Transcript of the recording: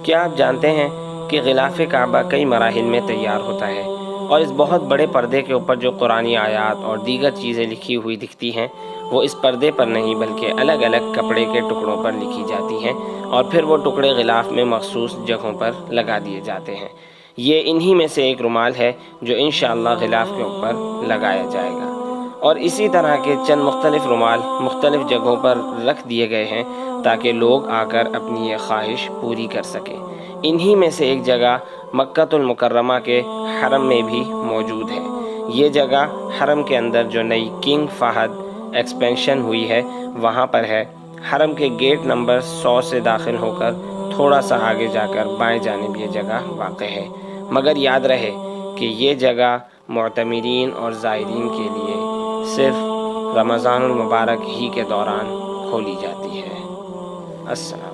क्या आप जानते हैं कि ग़िलाफ़े काबा कई मराहिल में तैयार होता है और इस बहुत बड़े पर्दे के ऊपर जो कुरानी आयात और दीगर चीज़ें लिखी हुई दिखती हैं वो इस पर्दे पर नहीं बल्कि अलग अलग कपड़े के टुकड़ों पर लिखी जाती हैं और फिर वो टुकड़े ग़िलाफ़ में मख़सूस जगहों पर लगा दिए जाते हैं। ये इन्हीं में से एक रुमाल है जो इंशाअल्लाह ग़िलाफ़ के ऊपर लगाया जाएगा। और इसी तरह के चंद मुख्तलिफ़ रुमाल मुख्तलिफ़ जगहों पर रख दिए गए हैं ताकि लोग आकर अपनी ये ख्वाहिश पूरी कर सकें। इन्हीं में से एक जगह मक्कतुल मुकर्रमा के हरम में भी मौजूद है। ये जगह हरम के अंदर जो नई किंग फहद एक्सपेंशन हुई है वहाँ पर है। हरम के गेट नंबर 100 से दाखिल होकर थोड़ा सा आगे जाकर बाएं जानिब ये जगह वाक़ है। मगर याद रहे कि ये जगह मुअतमिरीन और ज़ायरीन के लिए सिर्फ़ रमज़ानुल मुबारक ही के दौरान खोली जाती है। अस्सलाम।